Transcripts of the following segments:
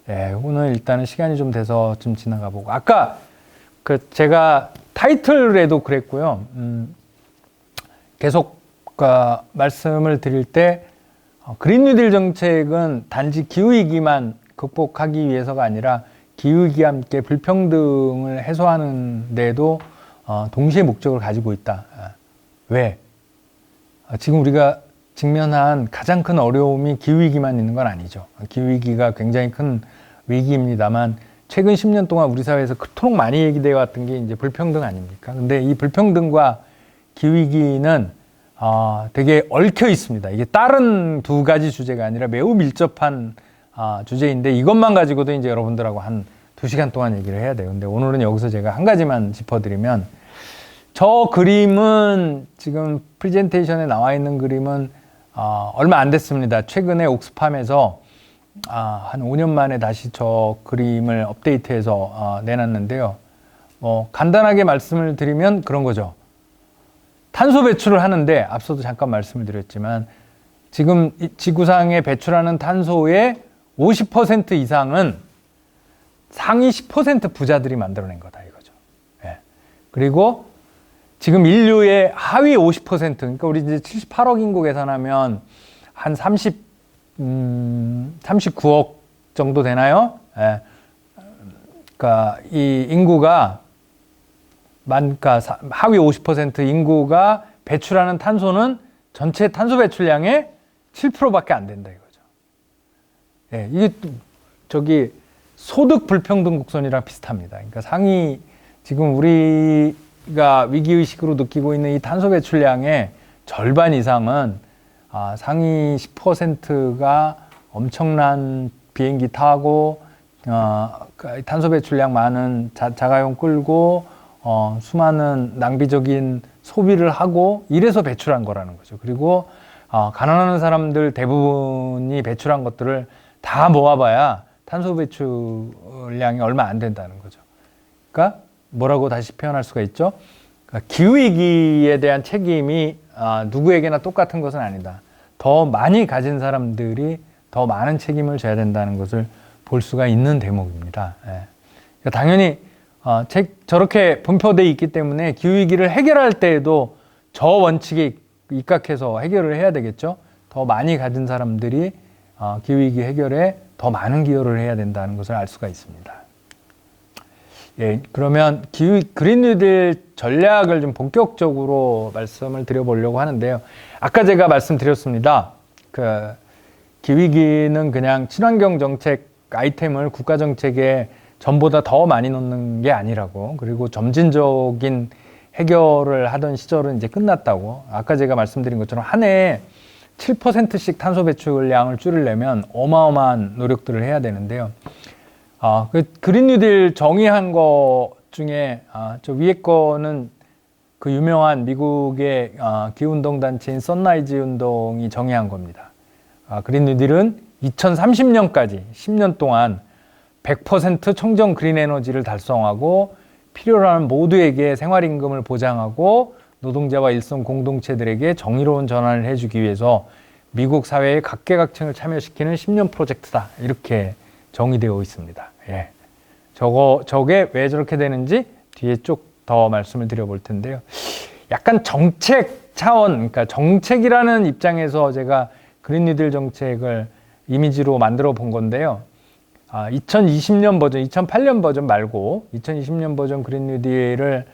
예, 오늘 일단은 시간이 좀 돼서 좀 지나가 보고. 아까 제가 타이틀에도 그랬고요. 계속 말씀을 드릴 때 그린 뉴딜 정책은 단지 기후위기만 극복하기 위해서가 아니라 기후위기와 함께 불평등을 해소하는 데에도 동시에 목적을 가지고 있다. 왜? 지금 우리가 직면한 가장 큰 어려움이 기후위기만 있는 건 아니죠. 기후위기가 굉장히 큰 위기입니다만 최근 10년 동안 우리 사회에서 그토록 많이 얘기되어 왔던 게 이제 불평등 아닙니까? 근데 이 불평등과 기후위기는 되게 얽혀 있습니다. 이게 다른 두 가지 주제가 아니라 매우 밀접한 주제인데 이것만 가지고도 이제 여러분들하고 한 2시간 동안 얘기를 해야 돼요. 근데 오늘은 여기서 제가 한 가지만 짚어드리면 저 그림은 지금 프레젠테이션에 나와 있는 그림은 얼마 안 됐습니다. 최근에 옥스팜에서 한 5년 만에 다시 저 그림을 업데이트해서 내놨는데요. 간단하게 말씀을 드리면 그런 거죠. 탄소 배출을 하는데 앞서도 잠깐 말씀을 드렸지만 지금 지구상에 배출하는 탄소의 50% 이상은 상위 10% 부자들이 만들어낸 거다 이거죠. 예. 그리고 지금 인류의 하위 50%, 그러니까 우리 이제 78억 인구 계산하면 한 39억 정도 되나요? 예. 그러니까 이 인구가 그러니까 하위 50% 인구가 배출하는 탄소는 전체 탄소 배출량의 7%밖에 안 된다 이거죠. 예, 이게 저기 소득 불평등 곡선이랑 비슷합니다. 그러니까 지금 우리가 위기의식으로 느끼고 있는 이 탄소 배출량의 절반 이상은 상위 10%가 엄청난 비행기 타고 탄소 배출량 많은 자가용 끌고 수많은 낭비적인 소비를 하고 이래서 배출한 거라는 거죠. 그리고 가난한 사람들 대부분이 배출한 것들을 다 모아봐야 탄소 배출량이 얼마 안 된다는 거죠. 그러니까 뭐라고 다시 표현할 수가 있죠? 그러니까 기후위기에 대한 책임이 누구에게나 똑같은 것은 아니다. 더 많이 가진 사람들이 더 많은 책임을 져야 된다는 것을 볼 수가 있는 대목입니다. 예. 그러니까 당연히 저렇게 분포되어 있기 때문에 기후위기를 해결할 때에도 저 원칙에 입각해서 해결을 해야 되겠죠. 더 많이 가진 사람들이 기후위기 해결에 더 많은 기여를 해야 된다는 것을 알 수가 있습니다. 예, 그러면 그린 뉴딜 전략을 좀 본격적으로 말씀을 드려보려고 하는데요. 아까 제가 말씀드렸습니다. 기후위기는 그냥 친환경 정책 아이템을 국가 정책에 전보다 더 많이 넣는 게 아니라고, 그리고 점진적인 해결을 하던 시절은 이제 끝났다고. 아까 제가 말씀드린 것처럼 한 해에 7%씩 탄소 배출량을 줄이려면 어마어마한 노력들을 해야 되는데요. 그린 뉴딜 정의한 것 중에 저 위에 거는 그 유명한 미국의 기후운동 단체인 선라이즈 운동이 정의한 겁니다. 그린 뉴딜은 2030년까지 10년 동안 100% 청정 그린 에너지를 달성하고 필요로 하는 모두에게 생활임금을 보장하고 노동자와 일선 공동체들에게 정의로운 전환을 해주기 위해서 미국 사회의 각계각층을 참여시키는 10년 프로젝트다. 이렇게 정의되어 있습니다. 예. 저게 왜 저렇게 되는지 뒤에 쭉 더 말씀을 드려볼 텐데요. 약간 정책 차원, 그러니까 정책이라는 입장에서 제가 그린 뉴딜 정책을 이미지로 만들어 본 건데요. 2020년 버전, 2008년 버전 말고 2020년 버전 그린 뉴딜을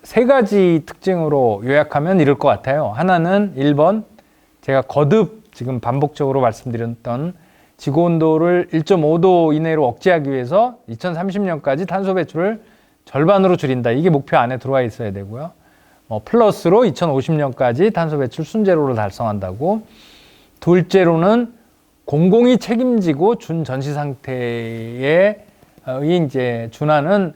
세 가지 특징으로 요약하면 이럴 것 같아요. 하나는 1번, 제가 거듭 지금 반복적으로 말씀드렸던 지구온도를 1.5도 이내로 억제하기 위해서 2030년까지 탄소 배출을 절반으로 줄인다. 이게 목표 안에 들어와 있어야 되고요. 플러스로 2050년까지 탄소 배출 순제로를 달성한다고. 둘째로는 공공이 책임지고 준 전시 상태에 이제 준하는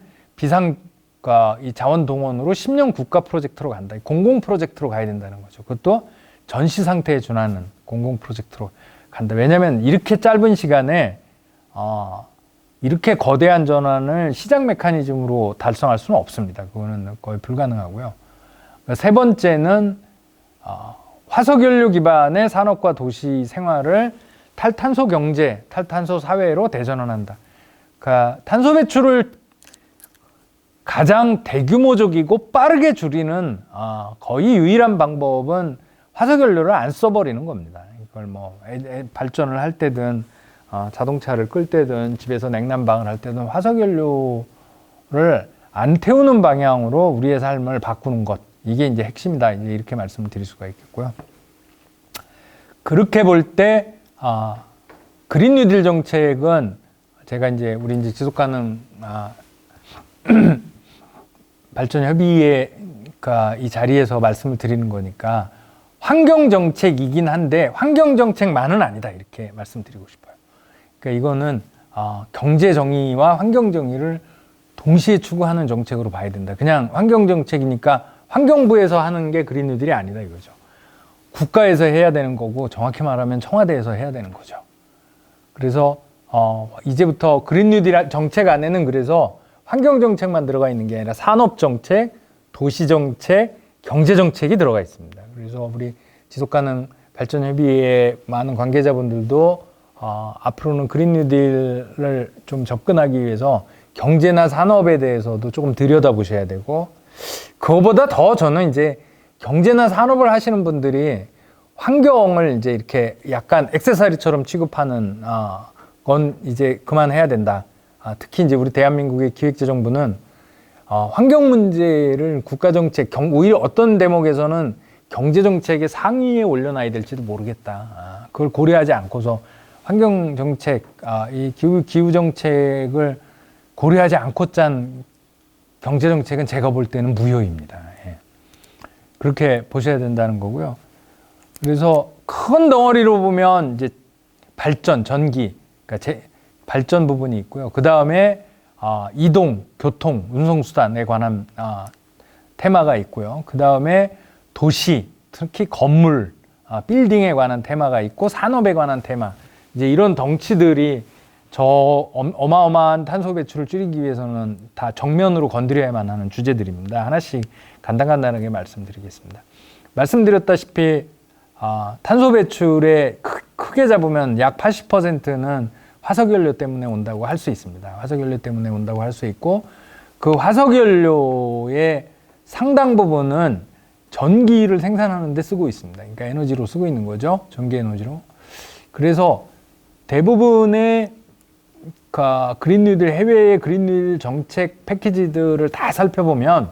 이 자원 동원으로 10년 국가 프로젝트로 간다. 공공 프로젝트로 가야 된다는 거죠. 그것도 전시 상태에 준하는 공공 프로젝트로 간다. 왜냐하면 이렇게 짧은 시간에 이렇게 거대한 전환을 시장 메커니즘으로 달성할 수는 없습니다. 그거는 거의 불가능하고요. 세 번째는 화석연료 기반의 산업과 도시 생활을 탈탄소 경제, 탈탄소 사회로 대전환한다. 그러니까 탄소 배출을 가장 대규모적이고 빠르게 줄이는 거의 유일한 방법은 화석연료를 안 써버리는 겁니다. 이걸 뭐 발전을 할 때든 자동차를 끌 때든 집에서 냉난방을 할 때든 화석연료를 안 태우는 방향으로 우리의 삶을 바꾸는 것, 이게 이제 핵심이다. 이제 이렇게 말씀을 드릴 수가 있겠고요. 그렇게 볼 때 그린 뉴딜 정책은 제가 이제 우리 이제 지속가능 발전 협의회 이 자리에서 말씀을 드리는 거니까 환경 정책이긴 한데 환경 정책만은 아니다, 이렇게 말씀드리고 싶어요. 그러니까 이거는 경제 정의와 환경 정의를 동시에 추구하는 정책으로 봐야 된다. 그냥 환경 정책이니까 환경부에서 하는 게 그린 뉴딜이 아니다, 이거죠. 국가에서 해야 되는 거고, 정확히 말하면 청와대에서 해야 되는 거죠. 그래서 이제부터 그린 뉴딜 정책 안에는 그래서 환경 정책만 들어가 있는 게 아니라 산업 정책, 도시 정책, 경제 정책이 들어가 있습니다. 그래서 우리 지속가능 발전 협의회 많은 관계자분들도 앞으로는 그린 뉴딜을 좀 접근하기 위해서 경제나 산업에 대해서도 조금 들여다보셔야 되고, 그거보다 더 저는 이제 경제나 산업을 하시는 분들이 환경을 이제 이렇게 약간 액세서리처럼 취급하는 건 이제 그만해야 된다. 특히 이제 우리 대한민국의 기획재정부는 환경 문제를 국가정책, 오히려 어떤 대목에서는 경제정책의 상위에 올려놔야 될지도 모르겠다. 그걸 고려하지 않고서 환경정책, 이 기후정책을 고려하지 않고 짠 경제정책은 제가 볼 때는 무효입니다. 예. 그렇게 보셔야 된다는 거고요. 그래서 큰 덩어리로 보면 이제 발전, 전기, 그러니까 발전 부분이 있고요. 그 다음에 이동, 교통, 운송수단에 관한 테마가 있고요. 그 다음에 도시, 특히 건물, 빌딩에 관한 테마가 있고, 산업에 관한 테마. 이제 이런 덩치들이 저 어마어마한 탄소 배출을 줄이기 위해서는 다 정면으로 건드려야만 하는 주제들입니다. 하나씩 간단간단하게 말씀드리겠습니다. 말씀드렸다시피 탄소 배출의 크게 잡으면 약 80%는 화석연료 때문에 온다고 할 수 있습니다. 화석연료 때문에 온다고 할 수 있고, 그 화석연료의 상당 부분은 전기를 생산하는 데 쓰고 있습니다. 그러니까 에너지로 쓰고 있는 거죠. 전기 에너지로. 그래서 대부분의 그린 뉴딜, 해외의 그린 뉴딜 정책 패키지들을 다 살펴보면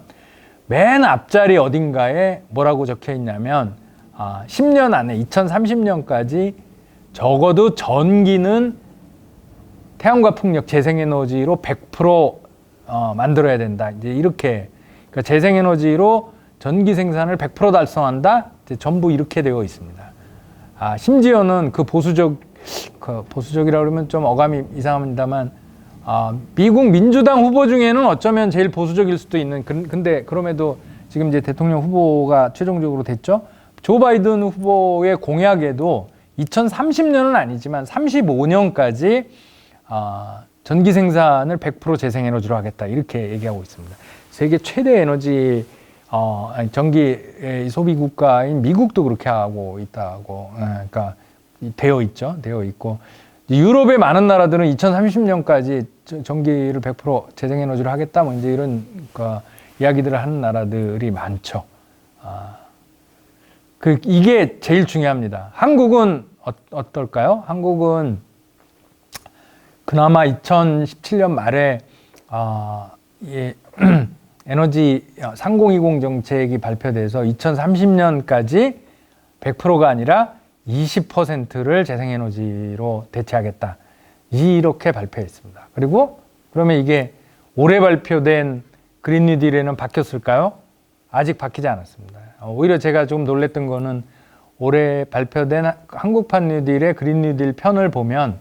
맨 앞자리 어딘가에 뭐라고 적혀 있냐면 10년 안에 2030년까지 적어도 전기는 태양광 풍력 재생에너지로 100% 만들어야 된다. 이제 이렇게, 그러니까 재생에너지로 전기 생산을 100% 달성한다. 이제 전부 이렇게 되어 있습니다. 심지어는 보수적이라 그러면 좀 어감이 이상합니다만, 미국 민주당 후보 중에는 어쩌면 제일 보수적일 수도 있는, 근데 그럼에도 지금 이제 대통령 후보가 최종적으로 됐죠. 조 바이든 후보의 공약에도 2030년은 아니지만 35년까지 전기 생산을 100% 재생에너지로 하겠다, 이렇게 얘기하고 있습니다. 세계 최대 에너지 전기 소비 국가인 미국도 그렇게 하고 있다고, 그러니까 되어 있죠. 되어 있고, 유럽의 많은 나라들은 2030년까지 전기를 100% 재생에너지로 하겠다, 뭐 이제 이런 이야기들을 하는 나라들이 많죠. 이게 제일 중요합니다. 한국은 어떨까요? 한국은 그나마 2017년 말에 에너지 3020 정책이 발표돼서 2030년까지 100%가 아니라 20%를 재생에너지로 대체하겠다, 이렇게 발표했습니다. 그리고 그러면 이게 올해 발표된 그린 뉴딜에는 바뀌었을까요? 아직 바뀌지 않았습니다. 오히려 제가 좀 놀랬던 거는 올해 발표된 한국판 뉴딜의 그린 뉴딜 편을 보면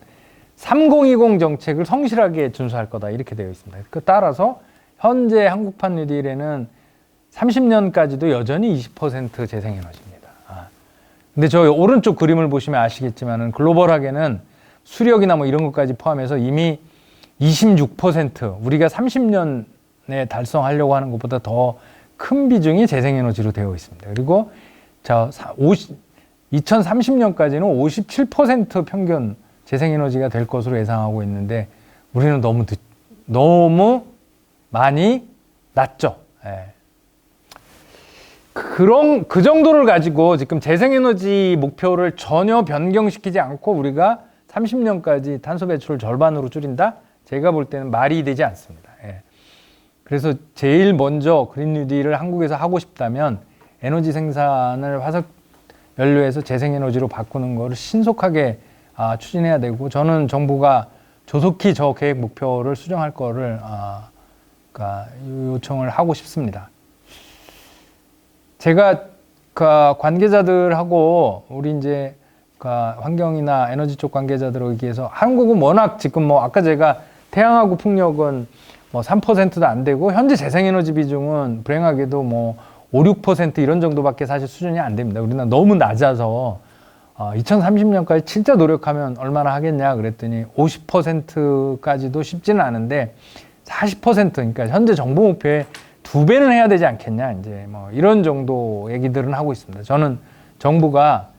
3020 정책을 성실하게 준수할 거다, 이렇게 되어 있습니다. 따라서 현재 한국판 뉴딜에는 30년까지도 여전히 20% 재생에너지입니다. 근데 저 오른쪽 그림을 보시면 아시겠지만은 글로벌하게는 수력이나 뭐 이런 것까지 포함해서 이미 26%, 우리가 30년에 달성하려고 하는 것보다 더 큰 비중이 재생에너지로 되어 있습니다. 그리고 2030년까지는 57% 평균 재생에너지가 될 것으로 예상하고 있는데 우리는 너무 많이 낮죠. 예. 그 정도를 가지고 지금 재생에너지 목표를 전혀 변경시키지 않고 우리가 30년까지 탄소 배출을 절반으로 줄인다? 제가 볼 때는 말이 되지 않습니다. 예. 그래서 제일 먼저 그린 뉴딜을 한국에서 하고 싶다면 에너지 생산을 화석 연료에서 재생에너지로 바꾸는 것을 신속하게 추진해야 되고, 저는 정부가 조속히 저 계획 목표를 수정할 거를 요청을 하고 싶습니다. 제가 관계자들하고 우리 이제 환경이나 에너지 쪽 관계자들하고 얘기해서 한국은 워낙 지금 아까 제가 태양하고 풍력은 3%도 안 되고 현재 재생에너지 비중은 불행하게도 5, 6% 이런 정도밖에 사실 수준이 안 됩니다. 우리는 너무 낮아서 2030년까지 진짜 노력하면 얼마나 하겠냐 그랬더니 50%까지도 쉽지는 않은데 40% 그러니까 현재 정부 목표의 2배는 해야 되지 않겠냐 이제 이런 정도 얘기들은 하고 있습니다. 저는 정부가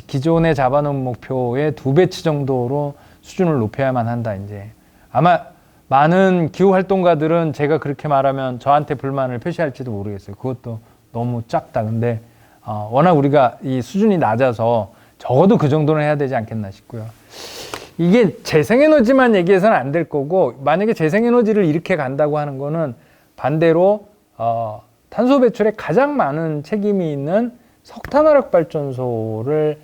기존에 잡아놓은 목표의 2배치 정도로 수준을 높여야만 한다. 이제 아마 많은 기후 활동가들은 제가 그렇게 말하면 저한테 불만을 표시할지도 모르겠어요. 그것도 너무 작다. 근데 워낙 우리가 이 수준이 낮아서 적어도 그 정도는 해야 되지 않겠나 싶고요. 이게 재생에너지만 얘기해서는 안 될 거고, 만약에 재생에너지를 이렇게 간다고 하는 거는 반대로 탄소 배출에 가장 많은 책임이 있는 석탄화력 발전소를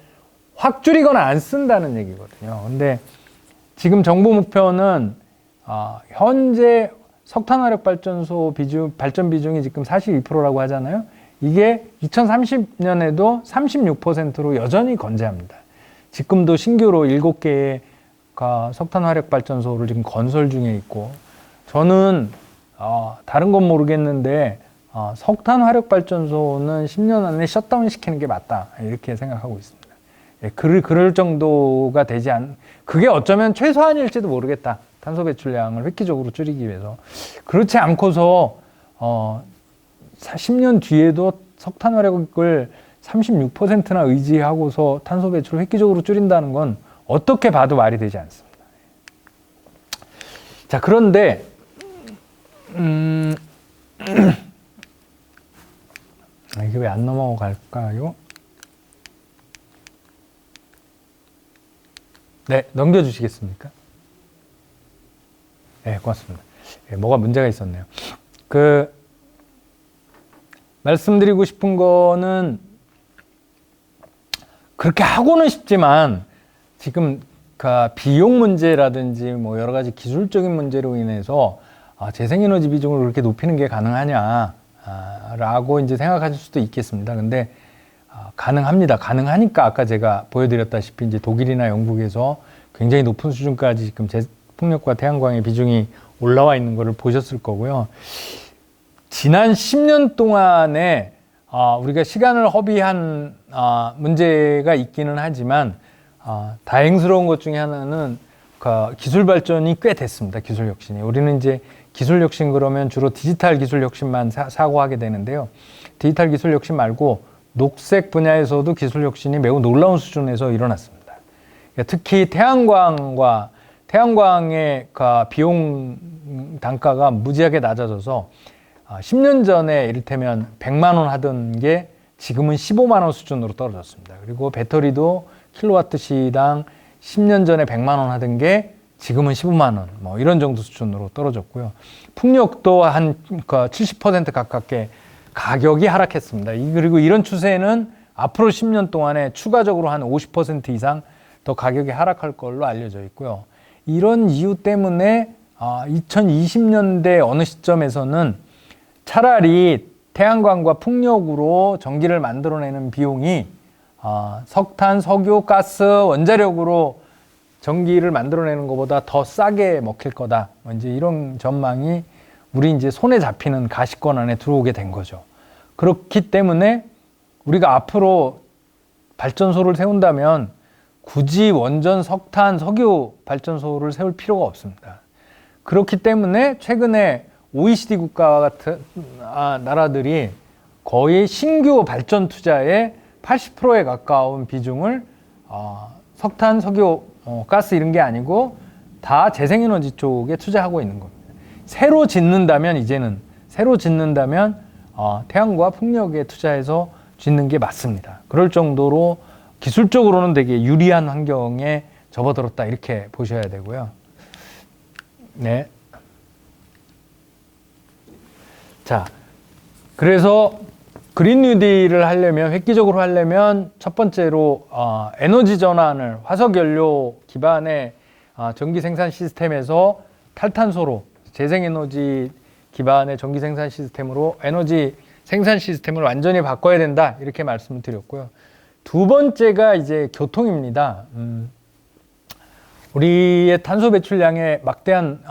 확 줄이거나 안 쓴다는 얘기거든요. 근데 지금 정부 목표는 현재 석탄화력 발전소 발전 비중이 지금 42%라고 하잖아요. 이게 2030년에도 36%로 여전히 건재합니다. 지금도 신규로 7개의 석탄화력 발전소를 지금 건설 중에 있고, 저는 다른 건 모르겠는데 석탄화력 발전소는 10년 안에 셧다운 시키는 게 맞다 이렇게 생각하고 있습니다. 예, 그럴 정도가 되지 그게 어쩌면 최소한일지도 모르겠다. 탄소 배출량을 획기적으로 줄이기 위해서. 그렇지 않고서 10년 뒤에도 석탄화력을 36%나 의지하고서 탄소 배출을 획기적으로 줄인다는 건 어떻게 봐도 말이 되지 않습니다. 자, 그런데 이게 왜 안 넘어갈까요? 네, 넘겨주시겠습니까? 네, 고맙습니다. 네, 뭐가 문제가 있었네요. 말씀드리고 싶은 거는 그렇게 하고는 싶지만 지금 비용 문제라든지 여러 가지 기술적인 문제로 인해서 재생에너지 비중을 그렇게 높이는 게 가능하냐 라고 이제 생각하실 수도 있겠습니다. 근데 가능합니다. 가능하니까 아까 제가 보여드렸다시피 이제 독일이나 영국에서 굉장히 높은 수준까지 지금 풍력과 태양광의 비중이 올라와 있는 것을 보셨을 거고요. 지난 10년 동안에 우리가 시간을 허비한 문제가 있기는 하지만 다행스러운 것 중에 하나는 기술 발전이 꽤 됐습니다. 기술 혁신이. 우리는 이제 기술 혁신 그러면 주로 디지털 기술 혁신만 사고하게 되는데요. 디지털 기술 혁신 말고 녹색 분야에서도 기술 혁신이 매우 놀라운 수준에서 일어났습니다. 특히 태양광의 비용 단가가 무지하게 낮아져서 10년 전에 이를테면 100만 원 하던 게 지금은 15만 원 수준으로 떨어졌습니다. 그리고 배터리도 킬로와트 시당 10년 전에 100만 원 하던 게 지금은 15만 원, 이런 정도 수준으로 떨어졌고요. 풍력도 한 70% 가깝게 가격이 하락했습니다. 그리고 이런 추세는 앞으로 10년 동안에 추가적으로 한 50% 이상 더 가격이 하락할 걸로 알려져 있고요. 이런 이유 때문에 2020년대 어느 시점에서는 차라리 태양광과 풍력으로 전기를 만들어내는 비용이 석탄, 석유, 가스, 원자력으로 전기를 만들어내는 것보다 더 싸게 먹힐 거다. 이제 이런 전망이 우리 이제 손에 잡히는 가시권 안에 들어오게 된 거죠. 그렇기 때문에 우리가 앞으로 발전소를 세운다면 굳이 원전, 석탄, 석유 발전소를 세울 필요가 없습니다. 그렇기 때문에 최근에 OECD 국가와 같은 나라들이 거의 신규 발전 투자에 80%에 가까운 비중을 석탄, 석유, 가스 이런 게 아니고 다 재생에너지 쪽에 투자하고 있는 겁니다. 새로 짓는다면 태양과 풍력에 투자해서 짓는 게 맞습니다. 그럴 정도로 기술적으로는 되게 유리한 환경에 접어들었다 이렇게 보셔야 되고요. 네. 자, 그래서 그린 뉴딜을 하려면, 획기적으로 하려면 첫 번째로 에너지 전환을 화석연료 기반의 전기 생산 시스템에서 탈탄소로 재생에너지 기반의 전기 생산 시스템으로 에너지 생산 시스템을 완전히 바꿔야 된다 이렇게 말씀을 드렸고요. 두 번째가 이제 교통입니다. 우리의 탄소 배출량에 막대한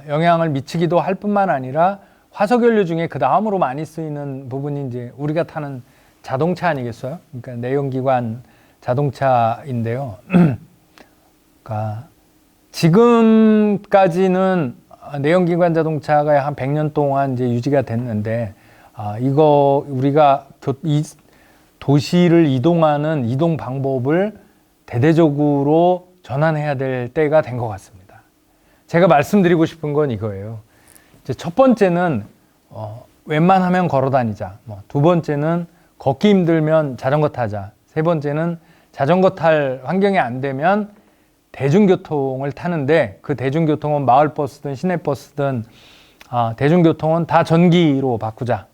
영향을 미치기도 할 뿐만 아니라 화석연료 중에 그 다음으로 많이 쓰이는 부분이 이제 우리가 타는 자동차 아니겠어요? 그러니까 내연기관 자동차인데요. 그러니까 지금까지는 내연기관 자동차가 한 100년 동안 이제 유지가 됐는데, 이거 우리가 이 도시를 이동하는 이동 방법을 대대적으로 전환해야 될 때가 된 것 같습니다. 제가 말씀드리고 싶은 건 이거예요. 이제 첫 번째는 웬만하면 걸어 다니자. 두 번째는 걷기 힘들면 자전거 타자. 세 번째는 자전거 탈 환경이 안 되면 대중교통을 타는데, 그 대중교통은 마을버스든 시내버스든 대중교통은 다 전기로 바꾸자.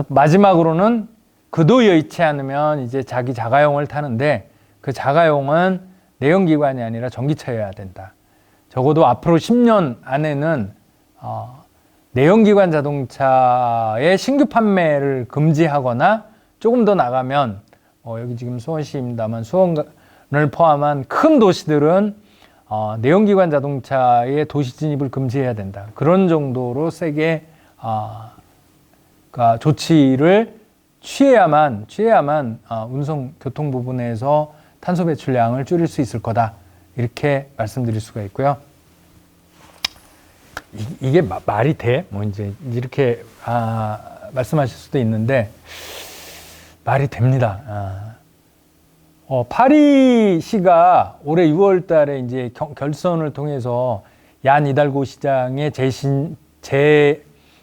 마지막으로는 그도 여의치 않으면 이제 자기 자가용을 타는데, 그 자가용은 내연기관이 아니라 전기차여야 된다. 적어도 앞으로 10년 안에는 내연기관 자동차의 신규 판매를 금지하거나, 조금 더 나가면 여기 지금 수원시입니다만 수원을 포함한 큰 도시들은 내연기관 자동차의 도시 진입을 금지해야 된다. 그런 정도로 세게 그러니까 조치를 취해야만 운송 교통 부분에서 탄소 배출량을 줄일 수 있을 거다. 이렇게 말씀드릴 수가 있고요. 이게 말이 돼? 이제 이렇게 말씀하실 수도 있는데, 말이 됩니다. 파리시가 올해 6월 달에 이제 결선을 통해서 얀 이달고 시장의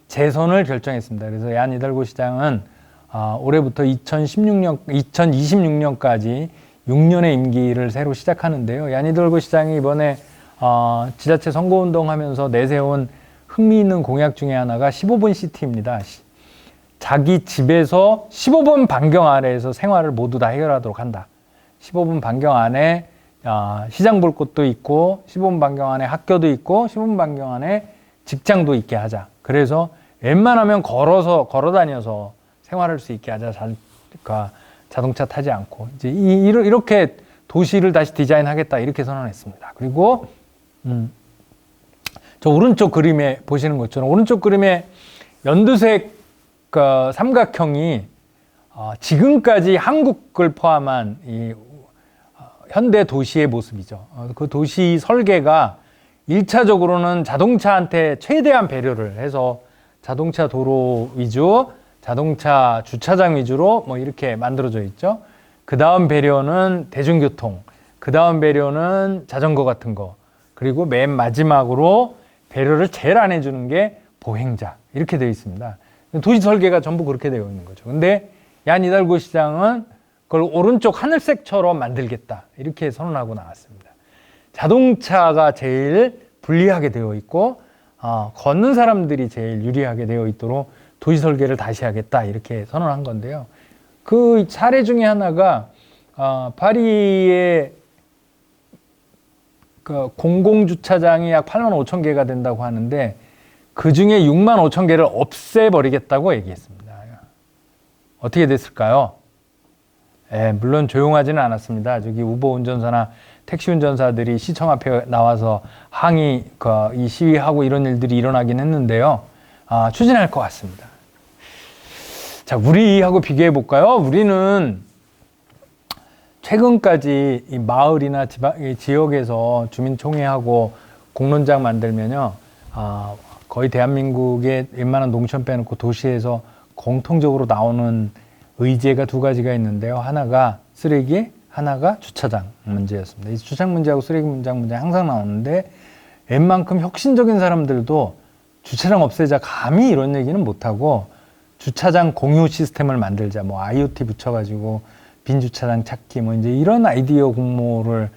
재선을 결정했습니다. 그래서 얀 이달고 시장은 올해부터 2026년까지 6년의 임기를 새로 시작하는데요. 얀 이달고 시장이 이번에 지자체 선거운동 하면서 내세운 흥미있는 공약 중에 하나가 15분 시티입니다. 자기 집에서 15분 반경 아래에서 생활을 모두 다 해결하도록 한다. 15분 반경 안에 시장 볼 곳도 있고, 15분 반경 안에 학교도 있고, 15분 반경 안에 직장도 있게 하자. 그래서 웬만하면 걸어 다녀서 생활할 수 있게 하자. 자동차 타지 않고. 이제 이렇게 도시를 다시 디자인하겠다. 이렇게 선언했습니다. 그리고 저 오른쪽 그림에 보시는 것처럼, 오른쪽 그림에 연두색 삼각형이 지금까지 한국을 포함한 이 현대 도시의 모습이죠. 그 도시 설계가 1차적으로는 자동차한테 최대한 배려를 해서 자동차 도로 위주, 자동차 주차장 위주로 이렇게 만들어져 있죠. 그 다음 배려는 대중교통, 그 다음 배려는 자전거 같은 거, 그리고 맨 마지막으로 배려를 제일 안 해주는 게 보행자, 이렇게 되어 있습니다. 도시 설계가 전부 그렇게 되어 있는 거죠. 근데 얀 이달고 시장은 그걸 오른쪽 하늘색처럼 만들겠다, 이렇게 선언하고 나왔습니다. 자동차가 제일 불리하게 되어 있고 걷는 사람들이 제일 유리하게 되어 있도록 도시 설계를 다시 하겠다, 이렇게 선언한 건데요. 그 사례 중에 하나가 파리의 그 공공주차장이 약 8만 5천 개가 된다고 하는데, 그 중에 6만 5천 개를 없애버리겠다고 얘기했습니다. 어떻게 됐을까요? 물론 조용하지는 않았습니다. 저기 우버 운전사나 택시 운전사들이 시청 앞에 나와서 항의, 이 시위하고 이런 일들이 일어나긴 했는데요. 추진할 것 같습니다. 자, 우리하고 비교해 볼까요? 우리는 최근까지 이 마을이나 지역에서 주민총회하고 공론장 만들면요, 거의 대한민국의 웬만한 농촌 빼놓고 도시에서 공통적으로 나오는 의제가 두 가지가 있는데요. 하나가 쓰레기, 하나가 주차장 문제였습니다. 이 주차장 문제하고 쓰레기 문제 항상 나오는데 웬만큼 혁신적인 사람들도 주차장 없애자 감히 이런 얘기는 못하고 주차장 공유 시스템을 만들자, 뭐 IoT 붙여가지고 빈 주차장 찾기, 뭐 이제 이런 아이디어 공모를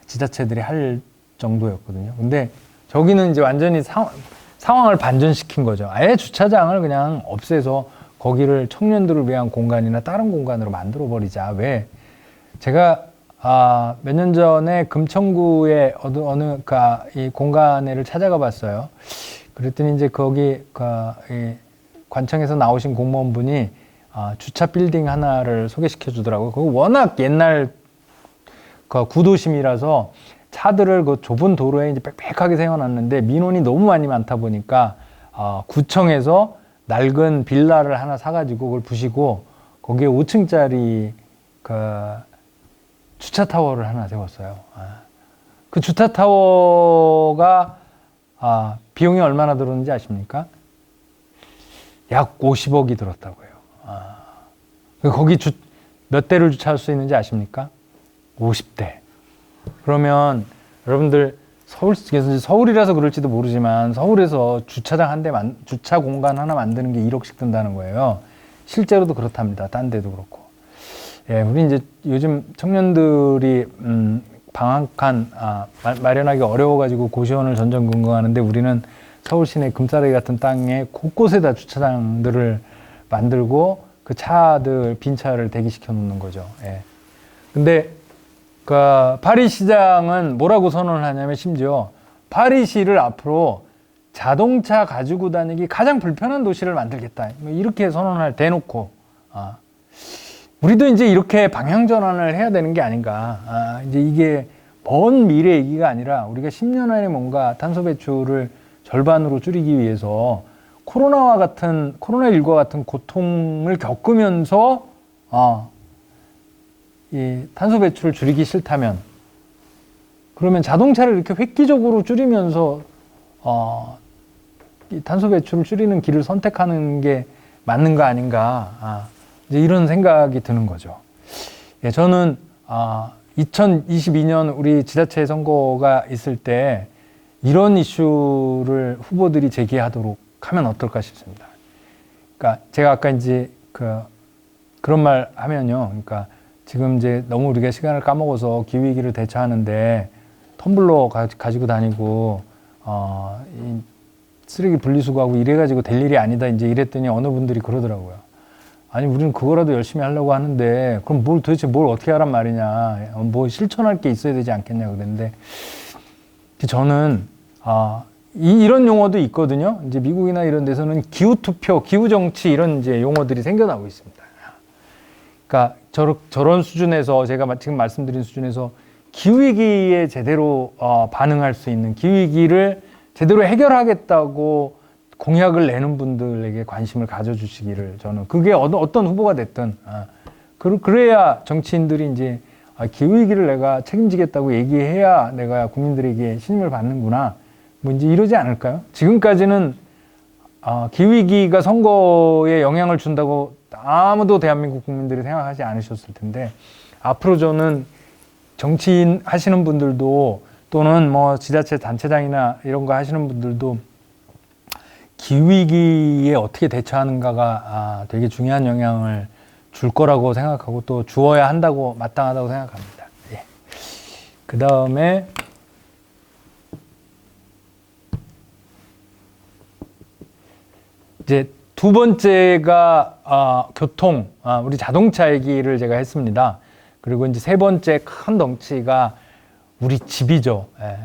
지자체들이 할 정도였거든요. 근데 저기는 이제 완전히 상황을 반전시킨 거죠. 아예 주차장을 그냥 없애서 거기를 청년들을 위한 공간이나 다른 공간으로 만들어 버리자. 왜? 제가 몇 년 전에 금천구의 어느 이 공간을 찾아가 봤어요. 그랬더니 이제 거기 이 관청에서 나오신 공무원분이 주차 빌딩 하나를 소개시켜 주더라고요. 그거 워낙 옛날 구도심이라서 차들을 그 좁은 도로에 이제 빽빽하게 세워놨는데 민원이 너무 많이 많다 보니까 구청에서 낡은 빌라를 하나 사가지고 그걸 부시고 거기에 5층짜리 주차 타워를 하나 세웠어요. 그 주차 타워가 비용이 얼마나 들었는지 아십니까? 약 50억이 들었다고요. 거기 몇 대를 주차할 수 있는지 아십니까? 50대. 그러면 여러분들 서울이라서 그럴지도 모르지만 서울에서 주차장 한 대, 주차 공간 하나 만드는 게 1억씩 든다는 거예요. 실제로도 그렇답니다. 딴 데도 그렇고. 예, 우리 이제 요즘 청년들이 방학한 마련하기 어려워가지고 고시원을 전전긍긍하는데 우리는 서울 시내 금싸라기 같은 땅에 곳곳에다 주차장들을 만들고 그 차들 빈 차를 대기시켜 놓는 거죠. 예. 근데 파리시장은 뭐라고 선언을 하냐면 심지어 파리시를 앞으로 자동차 가지고 다니기 가장 불편한 도시를 만들겠다. 이렇게 선언을 대놓고 우리도 이제 이렇게 방향 전환을 해야 되는 게 아닌가. 이제 이게 먼 미래 얘기가 아니라 우리가 10년 안에 뭔가 탄소 배출을 절반으로 줄이기 위해서 코로나19와 같은 고통을 겪으면서 이 탄소 배출을 줄이기 싫다면 그러면 자동차를 이렇게 획기적으로 줄이면서 이 탄소 배출을 줄이는 길을 선택하는 게 맞는 거 아닌가. 이제 이런 생각이 드는 거죠. 예, 저는 2022년 우리 지자체 선거가 있을 때 이런 이슈를 후보들이 제기하도록 하면 어떨까 싶습니다. 그러니까 제가 아까 이제 그런 말 하면요. 그러니까 지금 이제 너무 우리가 시간을 까먹어서 기후위기를 대처하는데 텀블러 가지고 다니고 이 쓰레기 분리수거하고 이래가지고 될 일이 아니다. 이제 이랬더니 어느 분들이 그러더라고요. 아니 우리는 그거라도 열심히 하려고 하는데 그럼 도대체 뭘 어떻게 하란 말이냐. 뭐 실천할 게 있어야 되지 않겠냐 그랬는데 저는 이런 용어도 있거든요. 이제 미국이나 이런 데서는 기후투표, 기후정치 이런 이제 용어들이 생겨나고 있습니다. 그러니까 저런 수준에서 제가 지금 말씀드린 수준에서 기후위기에 제대로 반응할 수 있는 기후위기를 제대로 해결하겠다고 공약을 내는 분들에게 관심을 가져주시기를 저는 그게 어떤 후보가 됐든 그래야 정치인들이 이제 기후위기를 내가 책임지겠다고 얘기해야 내가 국민들에게 신임을 받는구나 뭐 이제 이러지 않을까요? 지금까지는 기후위기가 선거에 영향을 준다고 아무도 대한민국 국민들이 생각하지 않으셨을 텐데 앞으로 저는 정치인 하시는 분들도 또는 뭐 지자체 단체장이나 이런 거 하시는 분들도 기후위기에 어떻게 대처하는가가 되게 중요한 영향을 줄 거라고 생각하고 또 주어야 한다고 마땅하다고 생각합니다. 예. 그 다음에 이제 두 번째가 교통, 우리 자동차 얘기를 제가 했습니다. 그리고 이제 세 번째 큰 덩치가 우리 집이죠. 예.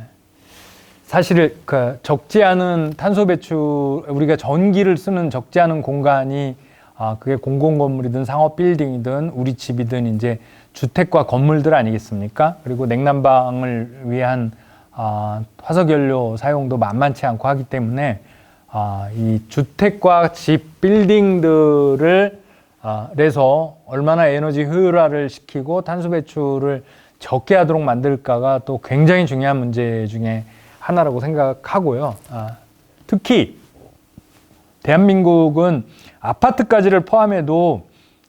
사실 적지 않은 탄소 배출, 우리가 전기를 쓰는 적지 않은 공간이 그게 공공건물이든 상업 빌딩이든 우리 집이든 이제 주택과 건물들 아니겠습니까? 그리고 냉난방을 위한 화석연료 사용도 만만치 않고 하기 때문에 이 주택과 집 빌딩들을 그래서 얼마나 에너지 효율화를 시키고 탄소 배출을 적게 하도록 만들까가 또 굉장히 중요한 문제 중에 하나라고 생각하고요. 특히 대한민국은 아파트까지를 포함해도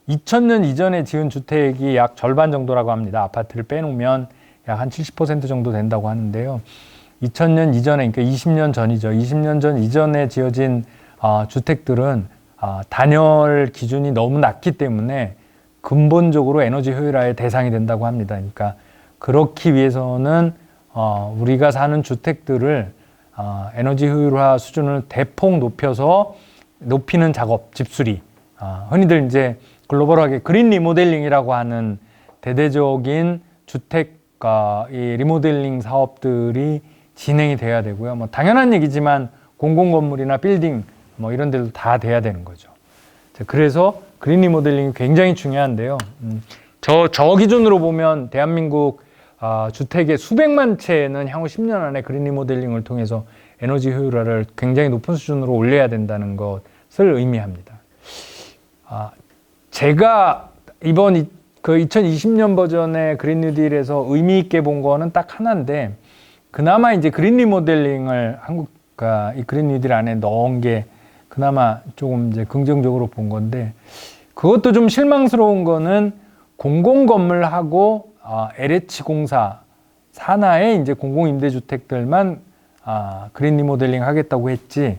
2000년 이전에 지은 주택이 약 절반 정도라고 합니다. 아파트를 빼놓으면 약 한 70% 정도 된다고 하는데요. 2000년 이전에, 그러니까 20년 전이죠. 20년 전 이전에 지어진 주택들은 단열 기준이 너무 낮기 때문에 근본적으로 에너지 효율화의 대상이 된다고 합니다. 그러니까 그렇기 위해서는 우리가 사는 주택들을 에너지 효율화 수준을 대폭 높이는 작업, 집수리, 흔히들 이제 글로벌하게 그린 리모델링이라고 하는 대대적인 주택 이 리모델링 사업들이 진행이 돼야 되고요. 뭐 당연한 얘기지만 공공건물이나 빌딩 뭐 이런 데도 다 돼야 되는 거죠. 그래서 그린 리모델링이 굉장히 중요한데요. 저 기준으로 보면 대한민국 주택의 수백만 채는 향후 10년 안에 그린 리모델링을 통해서 에너지 효율화를 굉장히 높은 수준으로 올려야 된다는 것을 의미합니다. 제가 이번 그 2020년 버전의 그린 뉴딜에서 의미 있게 본 거는 딱 하나인데, 그나마 이제 그린 리모델링을 한국가 이 그린 뉴딜 안에 넣은 게 그나마 조금 이제 긍정적으로 본 건데, 그것도 좀 실망스러운 거는 공공건물하고 LH 공사 산하의 이제 공공임대주택들만 그린 리모델링 하겠다고 했지,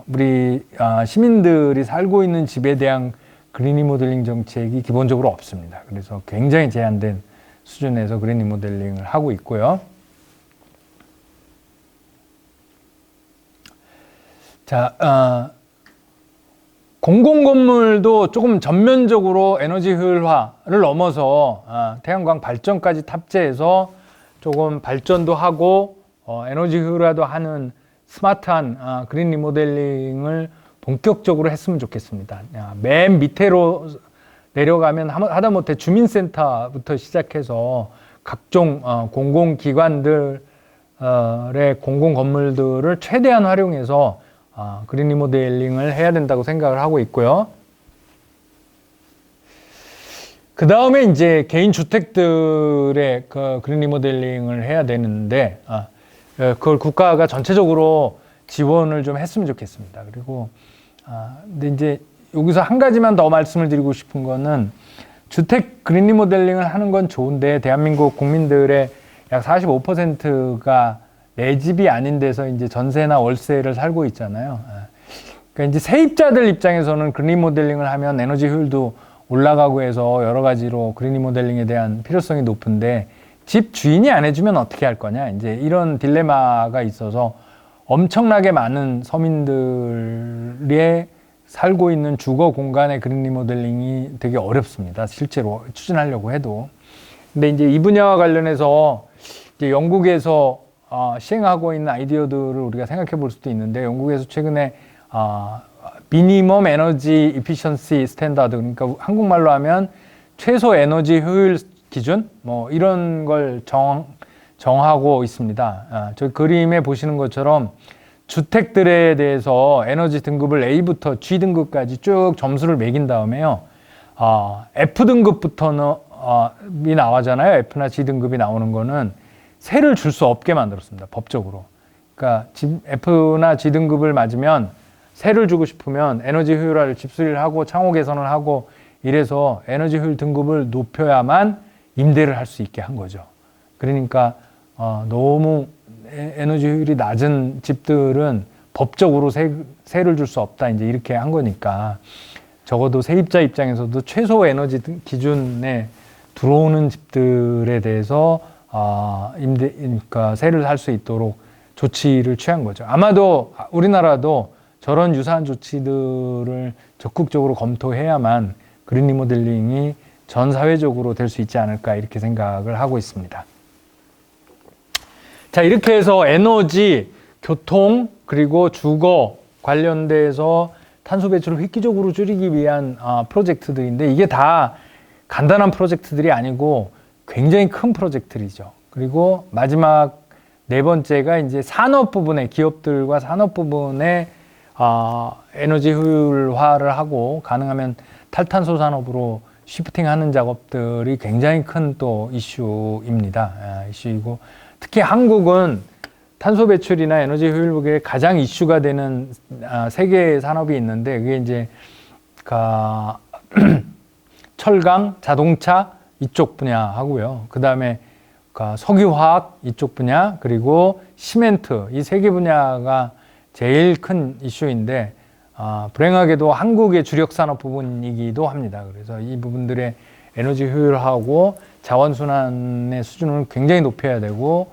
우리 시민들이 살고 있는 집에 대한 그린 리모델링 정책이 기본적으로 없습니다. 그래서 굉장히 제한된 수준에서 그린 리모델링을 하고 있고요. 자, 공공건물도 조금 전면적으로 에너지 효율화를 넘어서 태양광 발전까지 탑재해서 조금 발전도 하고 에너지 효율화도 하는 스마트한 그린 리모델링을 본격적으로 했으면 좋겠습니다. 맨 밑으로 내려가면 하다못해 주민센터부터 시작해서 각종 공공기관들의 공공건물들을 최대한 활용해서 그린 리모델링을 해야 된다고 생각을 하고 있고요. 그 다음에 이제 개인 주택들의 그 그린 리모델링을 해야 되는데, 그걸 국가가 전체적으로 지원을 좀 했으면 좋겠습니다. 그리고 근데 이제 여기서 한 가지만 더 말씀을 드리고 싶은 거는, 주택 그린 리모델링을 하는 건 좋은데 대한민국 국민들의 약 45%가 내 집이 아닌 데서 이제 전세나 월세를 살고 있잖아요. 그러니까 이제 세입자들 입장에서는 그린 리모델링을 하면 에너지 효율도 올라가고 해서 여러 가지로 그린 리모델링에 대한 필요성이 높은데, 집 주인이 안 해주면 어떻게 할 거냐, 이제 이런 딜레마가 있어서 엄청나게 많은 서민들의 살고 있는 주거 공간의 그린 리모델링이 되게 어렵습니다. 실제로 추진하려고 해도. 근데 이제 이 분야와 관련해서 이제 영국에서 시행하고 있는 아이디어들을 우리가 생각해 볼 수도 있는데, 영국에서 최근에 미니멈 에너지 이피션시 스탠다드, 그러니까 한국말로 하면 최소 에너지 효율 기준, 뭐 이런 걸 정하고 있습니다. 저 그림에 보시는 것처럼 주택들에 대해서 에너지 등급을 A부터 G 등급까지 쭉 점수를 매긴 다음에요. F 등급부터는 이 나와잖아요. F나 G 등급이 나오는 거는 세를 줄 수 없게 만들었습니다. 법적으로. 그러니까 F나 G 등급을 맞으면 세를 주고 싶으면 에너지 효율화를 집수리를 하고 창호 개선을 하고 이래서 에너지 효율 등급을 높여야만 임대를 할 수 있게 한 거죠. 그러니까 너무 에너지 효율이 낮은 집들은 법적으로 세를 줄 수 없다, 이제 이렇게 한 거니까 적어도 세입자 입장에서도 최소 에너지 기준에 들어오는 집들에 대해서 그러니까 세를 할 수 있도록 조치를 취한 거죠. 아마도 우리나라도 저런 유사한 조치들을 적극적으로 검토해야만 그린 리모델링이 전 사회적으로 될 수 있지 않을까, 이렇게 생각을 하고 있습니다. 자, 이렇게 해서 에너지, 교통, 그리고 주거 관련돼서 탄소 배출을 획기적으로 줄이기 위한 프로젝트들인데, 이게 다 간단한 프로젝트들이 아니고 굉장히 큰 프로젝트들이죠. 그리고 마지막 네 번째가 이제 산업 부분에, 기업들과 산업 부분에 에너지 효율화를 하고 가능하면 탈탄소 산업으로 시프팅하는 작업들이 굉장히 큰 또 이슈입니다. 이슈이고, 특히 한국은 탄소 배출이나 에너지 효율에 가장 이슈가 되는 세계 산업이 있는데, 그게 이제 철강, 자동차 이쪽 분야 하고요. 그 다음에 석유화학 이쪽 분야, 그리고 시멘트 이 세 개 분야가 제일 큰 이슈인데 불행하게도 한국의 주력 산업 부분이기도 합니다. 그래서 이 부분들의 에너지 효율하고 자원순환의 수준을 굉장히 높여야 되고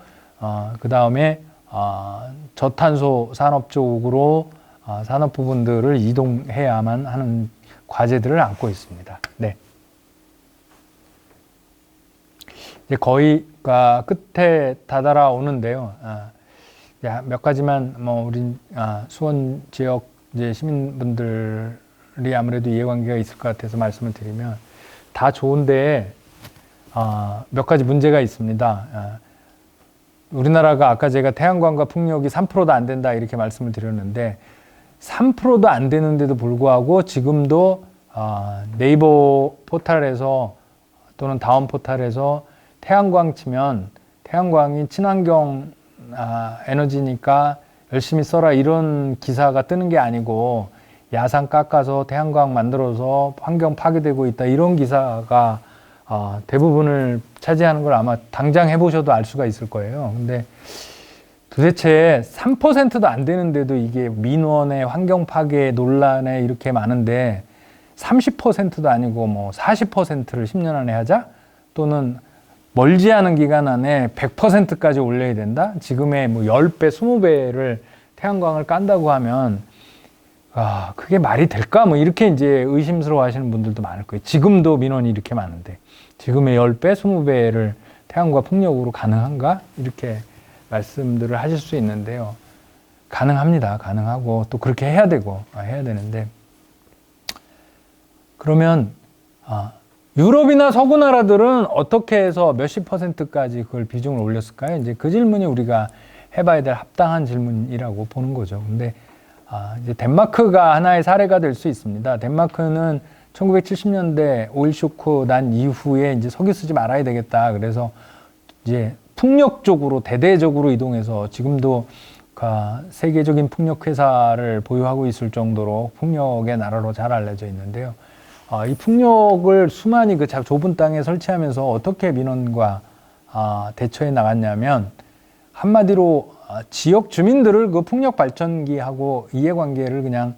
그 다음에 저탄소 산업 쪽으로 산업 부분들을 이동해야만 하는 과제들을 안고 있습니다. 네. 이제 거의 끝에 다다라 오는데요. 몇 가지만 우리 수원 지역 이제 시민분들이 아무래도 이해관계가 있을 것 같아서 말씀을 드리면 다 좋은데 몇 가지 문제가 있습니다. 우리나라가 아까 제가 태양광과 풍력이 3%도 안 된다 이렇게 말씀을 드렸는데 3%도 안 되는데도 불구하고 지금도 네이버 포탈에서 또는 다음 포탈에서 태양광 치면 태양광이 친환경 에너지니까 열심히 써라 이런 기사가 뜨는 게 아니고 야산 깎아서 태양광 만들어서 환경 파괴되고 있다 이런 기사가 대부분을 차지하는 걸 아마 당장 해보셔도 알 수가 있을 거예요. 근데 도대체 3%도 안 되는데도 이게 민원에 환경 파괴 논란에 이렇게 많은데 30%도 아니고 40%를 10년 안에 하자? 또는 멀지 않은 기간 안에 100%까지 올려야 된다? 지금의 10배, 20배를 태양광을 깐다고 하면 그게 말이 될까? 이렇게 이제 의심스러워 하시는 분들도 많을 거예요. 지금도 민원이 이렇게 많은데 지금의 10배, 20배를 태양과 풍력으로 가능한가? 이렇게 말씀들을 하실 수 있는데요. 가능합니다. 가능하고 또 그렇게 해야 되고 해야 되는데 그러면 유럽이나 서구 나라들은 어떻게 해서 몇십 %까지 그걸 비중을 올렸을까요? 이제 그 질문이 우리가 해봐야 될 합당한 질문이라고 보는 거죠. 근데 이제 덴마크가 하나의 사례가 될 수 있습니다. 덴마크는 1970년대 오일 쇼크 난 이후에 이제 석유 쓰지 말아야 되겠다. 그래서 이제 풍력 쪽으로 대대적으로 이동해서 지금도 세계적인 풍력 회사를 보유하고 있을 정도로 풍력의 나라로 잘 알려져 있는데요. 이 풍력을 수많이 그 좁은 땅에 설치하면서 어떻게 민원과 대처해 나갔냐면 한마디로 지역 주민들을 그 풍력 발전기하고 이해관계를 그냥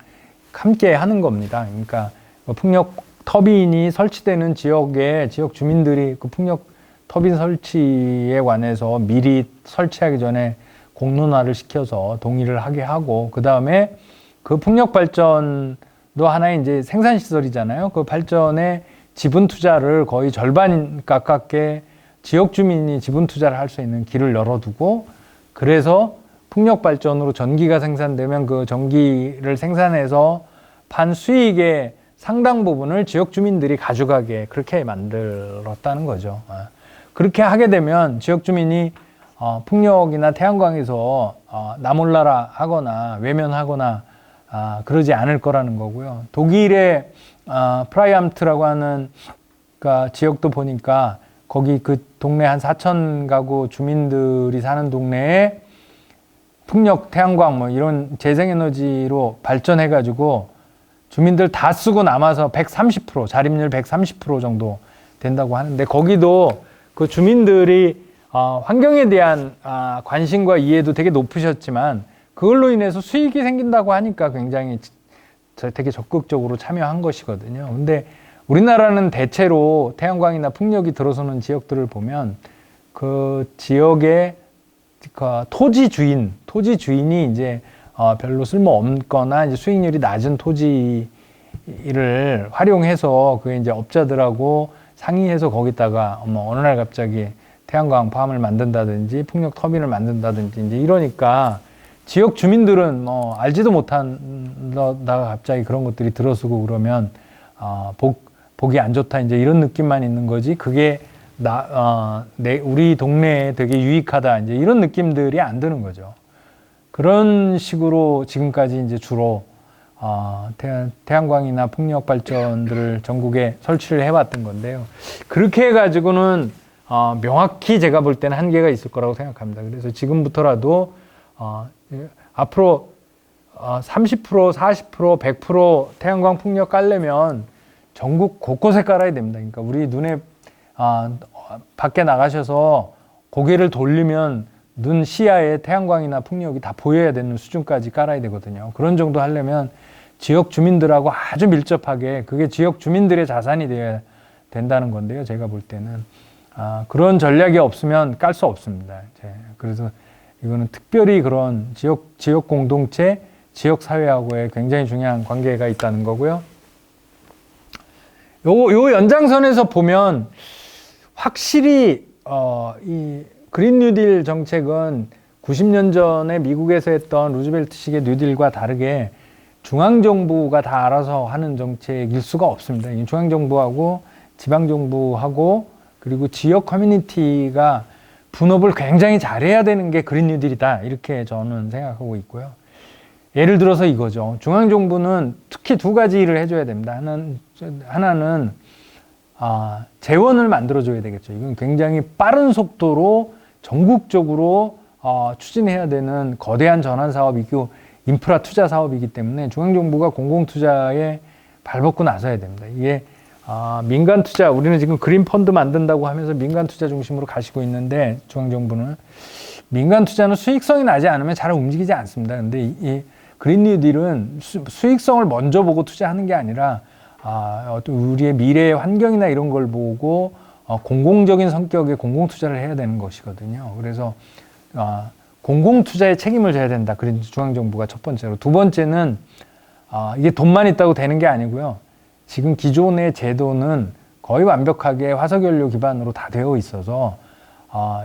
함께 하는 겁니다. 그러니까 풍력 터빈이 설치되는 지역에 지역 주민들이 그 풍력 터빈 설치에 관해서 미리 설치하기 전에 공론화를 시켜서 동의를 하게 하고 그 다음에 그 풍력 발전도 하나의 이제 생산 시설이잖아요. 그 발전에 지분 투자를 거의 절반 가깝게 지역 주민이 지분 투자를 할 수 있는 길을 열어두고 그래서 풍력 발전으로 전기가 생산되면 그 전기를 생산해서 판 수익의 상당 부분을 지역 주민들이 가져가게 그렇게 만들었다는 거죠. 그렇게 하게 되면 지역 주민이 풍력이나 태양광에서 나 몰라라 하거나 외면하거나 그러지 않을 거라는 거고요. 독일의 프라이암트라고 하는 지역도 보니까 거기 그 동네 한 4천 가구 주민들이 사는 동네에 풍력, 태양광 이런 재생에너지로 발전해가지고 주민들 다 쓰고 남아서 130%, 자립률 130% 정도 된다고 하는데 거기도 그 주민들이 환경에 대한 관심과 이해도 되게 높으셨지만 그걸로 인해서 수익이 생긴다고 하니까 굉장히 되게 적극적으로 참여한 것이거든요. 근데 우리나라는 대체로 태양광이나 풍력이 들어서는 지역들을 보면 그 지역의 토지 주인이 이제 별로 쓸모 없거나 이제 수익률이 낮은 토지를 활용해서 그 이제 업자들하고 상의해서 거기다가 어느 날 갑자기 태양광 팜을 만든다든지 풍력 터빈을 만든다든지 이제 이러니까 지역 주민들은 알지도 못한다가 갑자기 그런 것들이 들어서고 그러면 보기 안 좋다 이제 이런 느낌만 있는 거지 그게 우리 동네에 되게 유익하다 이제 이런 느낌들이 안 드는 거죠. 그런 식으로 지금까지 이제 주로 태양광이나 풍력 발전들을 전국에 설치를 해왔던 건데요. 그렇게 해가지고는 명확히 제가 볼 때는 한계가 있을 거라고 생각합니다. 그래서 지금부터라도 앞으로 30%, 40%, 100% 태양광 풍력 깔려면 전국 곳곳에 깔아야 됩니다. 그러니까 우리 눈에 밖에 나가셔서 고개를 돌리면 눈 시야에 태양광이나 풍력이 다 보여야 되는 수준까지 깔아야 되거든요. 그런 정도 하려면 지역 주민들하고 아주 밀접하게, 그게 지역 주민들의 자산이 되어야 된다는 건데요. 제가 볼 때는 그런 전략이 없으면 깔 수 없습니다. 그래서 이거는 특별히 그런 지역 공동체, 지역 사회하고의 굉장히 중요한 관계가 있다는 거고요. 요 연장선에서 보면 확실히 이 그린 뉴딜 정책은 90년 전에 미국에서 했던 루즈벨트식의 뉴딜과 다르게 중앙정부가 다 알아서 하는 정책일 수가 없습니다. 중앙정부하고 지방정부하고 그리고 지역 커뮤니티가 분업을 굉장히 잘해야 되는 게 그린 뉴딜이다. 이렇게 저는 생각하고 있고요. 예를 들어서 이거죠. 중앙정부는 특히 두 가지 일을 해줘야 됩니다. 하나는 재원을 만들어줘야 되겠죠. 이건 굉장히 빠른 속도로 전국적으로 추진해야 되는 거대한 전환 사업이고 인프라 투자 사업이기 때문에 중앙정부가 공공투자에 발벗고 나서야 됩니다. 이게 민간 투자, 우리는 지금 그린 펀드 만든다고 하면서 민간 투자 중심으로 가시고 있는데 중앙정부는 민간 투자는 수익성이 나지 않으면 잘 움직이지 않습니다. 근데 이 그린 뉴딜은 수익성을 먼저 보고 투자하는 게 아니라 우리의 미래의 환경이나 이런 걸 보고 공공적인 성격의 공공투자를 해야 되는 것이거든요. 그래서 공공투자에 책임을 져야 된다. 그린 중앙정부가 첫 번째로. 두 번째는 이게 돈만 있다고 되는 게 아니고요. 지금 기존의 제도는 거의 완벽하게 화석연료 기반으로 다 되어 있어서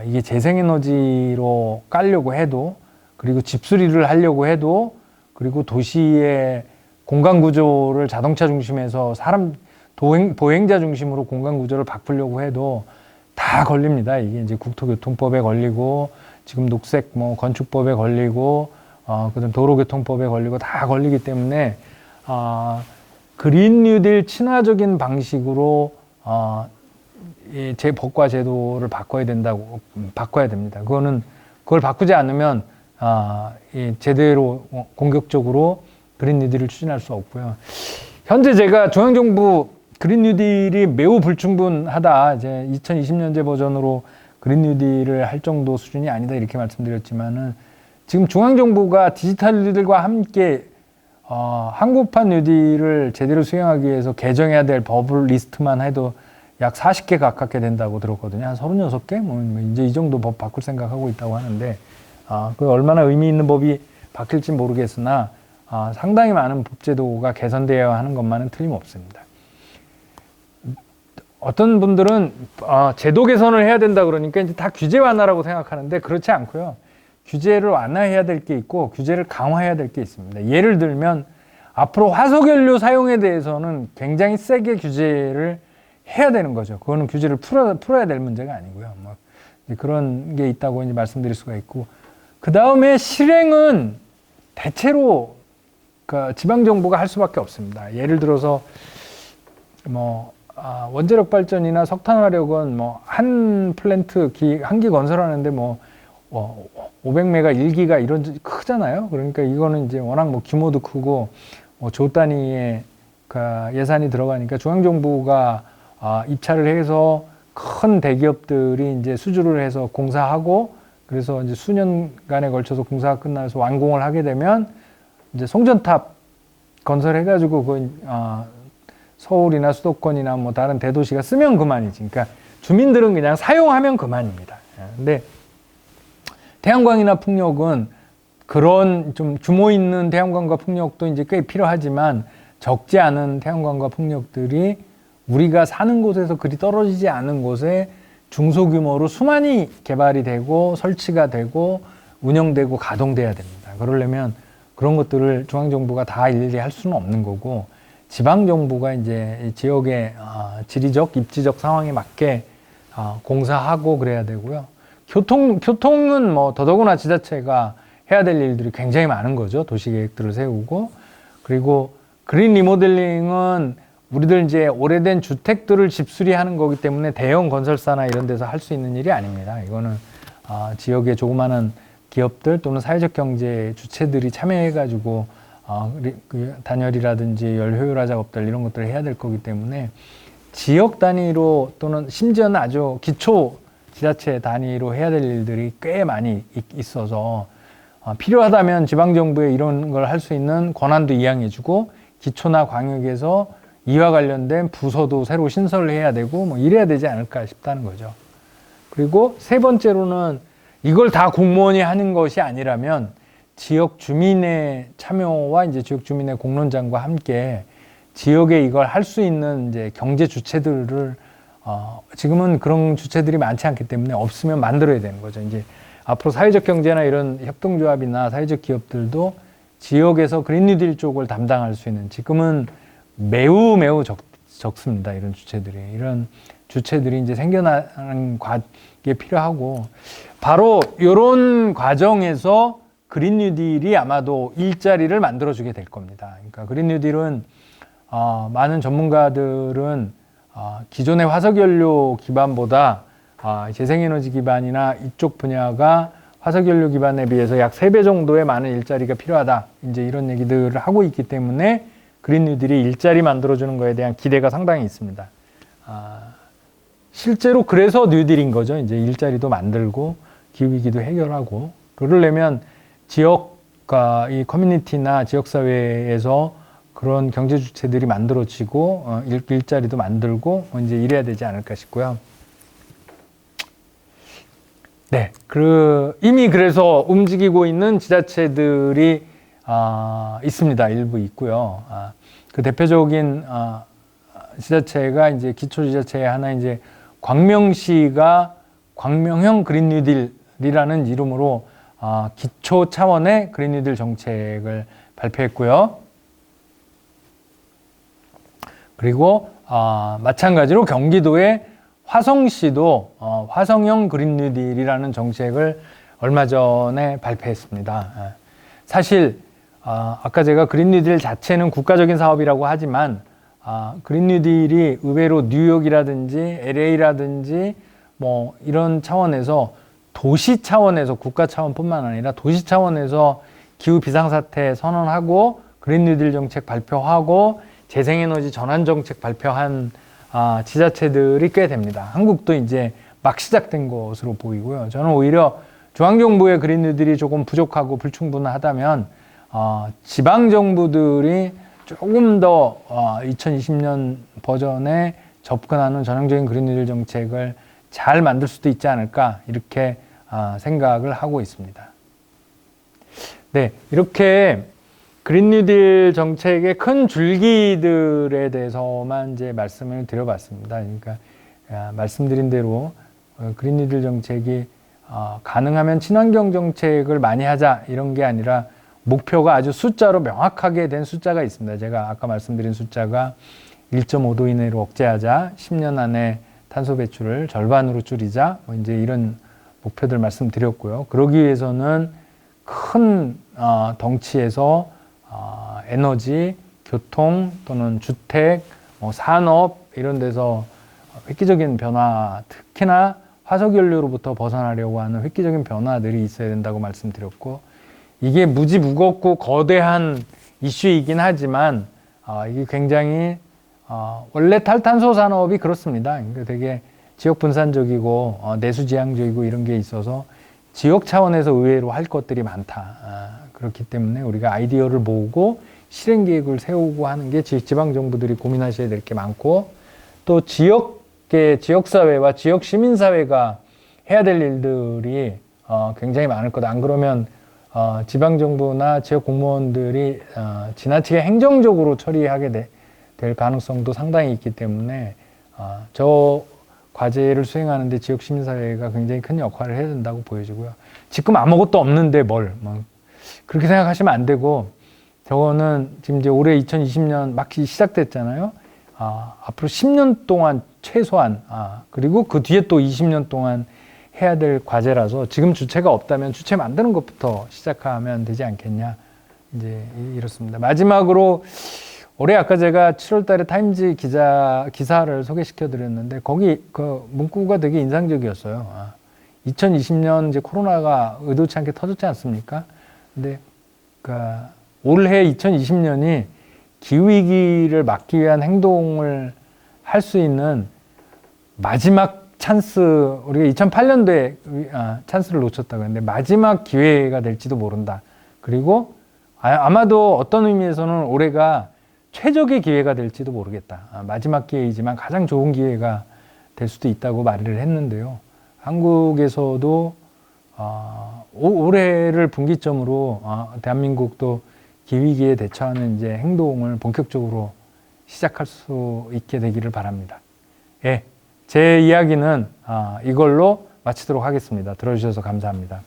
이게 재생에너지로 깔려고 해도, 그리고 집수리를 하려고 해도, 그리고 도시의 공간 구조를 자동차 중심에서 보행자 중심으로 공간 구조를 바꾸려고 해도 다 걸립니다. 이게 이제 국토교통법에 걸리고, 지금 녹색 건축법에 걸리고, 그다음 도로교통법에 걸리고 다 걸리기 때문에 그린 뉴딜 친화적인 방식으로 제 법과 제도를 바꿔야 됩니다. 그걸 바꾸지 않으면 제대로 공격적으로 그린 뉴딜을 추진할 수 없고요. 현재 제가 중앙정부 그린 뉴딜이 매우 불충분하다. 이제 2020년제 버전으로 그린 뉴딜을 할 정도 수준이 아니다 이렇게 말씀드렸지만은 지금 중앙정부가 디지털 뉴딜과 함께 한국판 뉴딜을 제대로 수행하기 위해서 개정해야 될 법 리스트만 해도 약 40개 가깝게 된다고 들었거든요. 한 36개? 이제 이 정도 법 바꿀 생각하고 있다고 하는데, 그 얼마나 의미 있는 법이 바뀔지 모르겠으나, 상당히 많은 법제도가 개선되어야 하는 것만은 틀림없습니다. 어떤 분들은, 제도 개선을 해야 된다 그러니까 이제 다 규제 완화라고 생각하는데, 그렇지 않고요. 규제를 완화해야 될 게 있고 규제를 강화해야 될 게 있습니다. 예를 들면 앞으로 화석연료 사용에 대해서는 굉장히 세게 규제를 해야 되는 거죠. 그거는 규제를 풀어야 될 문제가 아니고요. 그런 게 있다고 이제 말씀드릴 수가 있고, 그 다음에 실행은 대체로 지방정부가 할 수밖에 없습니다. 예를 들어서 원자력 발전이나 석탄화력은 한 플랜트 한 기 건설하는데 500메가 1기가 이런 크잖아요. 그러니까 이거는 이제 워낙 규모도 크고 조 단위의 예산이 들어가니까 중앙정부가 입찰을 해서 큰 대기업들이 이제 수주를 해서 공사하고, 그래서 이제 수년간에 걸쳐서 공사가 끝나서 완공을 하게 되면 이제 송전탑 건설해가지고 서울이나 수도권이나 다른 대도시가 쓰면 그만이지. 그러니까 주민들은 그냥 사용하면 그만입니다. 근데 태양광이나 풍력은 그런 좀 규모 있는 태양광과 풍력도 이제 꽤 필요하지만 적지 않은 태양광과 풍력들이 우리가 사는 곳에서 그리 떨어지지 않은 곳에 중소규모로 수많이 개발이 되고 설치가 되고 운영되고 가동돼야 됩니다. 그러려면 그런 것들을 중앙정부가 다 일일이 할 수는 없는 거고, 지방정부가 이제 지역의 지리적, 입지적 상황에 맞게 공사하고 그래야 되고요. 교통은 더더구나 지자체가 해야 될 일들이 굉장히 많은 거죠. 도시계획들을 세우고. 그리고 그린 리모델링은 우리들 이제 오래된 주택들을 집수리하는 거기 때문에 대형 건설사나 이런 데서 할 수 있는 일이 아닙니다. 이거는 지역의 조그마한 기업들 또는 사회적 경제 주체들이 참여해가지고 그 단열이라든지 열 효율화 작업들 이런 것들을 해야 될 거기 때문에 지역 단위로 또는 심지어는 아주 기초 지자체 단위로 해야 될 일들이 꽤 많이 있어서 필요하다면 지방정부에 이런 걸 할 수 있는 권한도 이양해주고 기초나 광역에서 이와 관련된 부서도 새로 신설을 해야 되고 뭐 이래야 되지 않을까 싶다는 거죠. 그리고 세 번째로는 이걸 다 공무원이 하는 것이 아니라면 지역 주민의 참여와 이제 지역 주민의 공론장과 함께 지역에 이걸 할 수 있는 이제 경제 주체들을 지금은 그런 주체들이 많지 않기 때문에 없으면 만들어야 되는 거죠. 이제 앞으로 사회적 경제나 이런 협동조합이나 사회적 기업들도 지역에서 그린 뉴딜 쪽을 담당할 수 있는 지금은 매우 적습니다. 이런 주체들이. 이런 주체들이 이제 생겨나는 게 필요하고 바로 이런 과정에서 그린 뉴딜이 아마도 일자리를 만들어주게 될 겁니다. 그러니까 그린 뉴딜은 많은 전문가들은 기존의 화석연료 기반보다 재생에너지 기반이나 이쪽 분야가 화석연료 기반에 비해서 약 3배 정도의 많은 일자리가 필요하다. 이제 이런 얘기들을 하고 있기 때문에 그린 뉴딜이 일자리 만들어주는 거에 대한 기대가 상당히 있습니다. 실제로 그래서 뉴딜인 거죠. 이제 일자리도 만들고 기후위기도 해결하고 그러려면 지역과 이 커뮤니티나 지역사회에서 그런 경제 주체들이 만들어지고 일자리도 만들고 이제 이래야 되지 않을까 싶고요. 네, 이미 그래서 움직이고 있는 지자체들이 있습니다. 일부 있고요. 그 대표적인 지자체가 이제 기초지자체의 하나 이제 광명시가 광명형 그린 뉴딜이라는 이름으로 기초 차원의 그린 뉴딜 정책을 발표했고요. 그리고 마찬가지로 경기도의 화성시도 화성형 그린 뉴딜이라는 정책을 얼마 전에 발표했습니다. 사실 아까 제가 그린 뉴딜 자체는 국가적인 사업이라고 하지만 그린 뉴딜이 의외로 뉴욕이라든지 LA라든지 뭐 이런 차원에서 도시 차원에서 국가 차원뿐만 아니라 도시 차원에서 기후 비상사태 선언하고 그린 뉴딜 정책 발표하고 재생에너지 전환 정책 발표한 지자체들이 꽤 됩니다. 한국도 이제 막 시작된 것으로 보이고요. 저는 오히려 중앙정부의 그린 뉴딜이 조금 부족하고 불충분하다면 지방정부들이 조금 더 2020년 버전에 접근하는 전형적인 그린 뉴딜 정책을 잘 만들 수도 있지 않을까 이렇게 생각을 하고 있습니다. 네, 이렇게 그린 뉴딜 정책의 큰 줄기들에 대해서만 이제 말씀을 드려봤습니다. 그러니까 말씀드린 대로 그린 뉴딜 정책이 가능하면 친환경 정책을 많이 하자 이런 게 아니라 목표가 아주 숫자로 명확하게 된 숫자가 있습니다. 제가 아까 말씀드린 숫자가 1.5도 이내로 억제하자, 10년 안에 탄소 배출을 절반으로 줄이자, 뭐 이제 이런 목표들 말씀드렸고요. 그러기 위해서는 큰 덩치에서 에너지, 교통 또는 주택, 산업 이런 데서 획기적인 변화, 특히나 화석연료로부터 벗어나려고 하는 획기적인 변화들이 있어야 된다고 말씀드렸고 이게 무지 무겁고 거대한 이슈이긴 하지만 이게 굉장히 원래 탈탄소 산업이 그렇습니다. 그러니까 되게 지역 분산적이고 내수지향적이고 이런 게 있어서 지역 차원에서 의외로 할 것들이 많다. 그렇기 때문에 우리가 아이디어를 모으고 실행 계획을 세우고 하는 게 지방 정부들이 고민하셔야 될 게 많고 또 지역사회와 지역 시민사회가 해야 될 일들이 굉장히 많을 거다. 안 그러면 지방 정부나 지역 공무원들이 지나치게 행정적으로 처리하게 될 가능성도 상당히 있기 때문에 저 과제를 수행하는데 지역 시민사회가 굉장히 큰 역할을 해야 된다고 보여지고요. 지금 아무것도 없는데 그렇게 생각하시면 안 되고 저거는 지금 이제 올해 2020년 막 시작됐잖아요. 앞으로 10년 동안 최소한 그리고 그 뒤에 또 20년 동안 해야 될 과제라서 지금 주체가 없다면 주체 만드는 것부터 시작하면 되지 않겠냐. 이제 이렇습니다. 마지막으로 올해 아까 제가 7월 달에 타임즈 기사를 소개시켜 드렸는데 거기 그 문구가 되게 인상적이었어요. 2020년 이제 코로나가 의도치 않게 터졌지 않습니까? 근데 올해 2020년이 기후위기를 막기 위한 행동을 할 수 있는 마지막 찬스, 우리가 2008년도에 찬스를 놓쳤다고 했는데 마지막 기회가 될지도 모른다. 그리고 아마도 어떤 의미에서는 올해가 최적의 기회가 될지도 모르겠다. 마지막 기회이지만 가장 좋은 기회가 될 수도 있다고 말을 했는데요. 한국에서도 올해를 분기점으로 대한민국도 기후위기에 대처하는 이제 행동을 본격적으로 시작할 수 있게 되기를 바랍니다. 예, 제 이야기는 이걸로 마치도록 하겠습니다. 들어주셔서 감사합니다.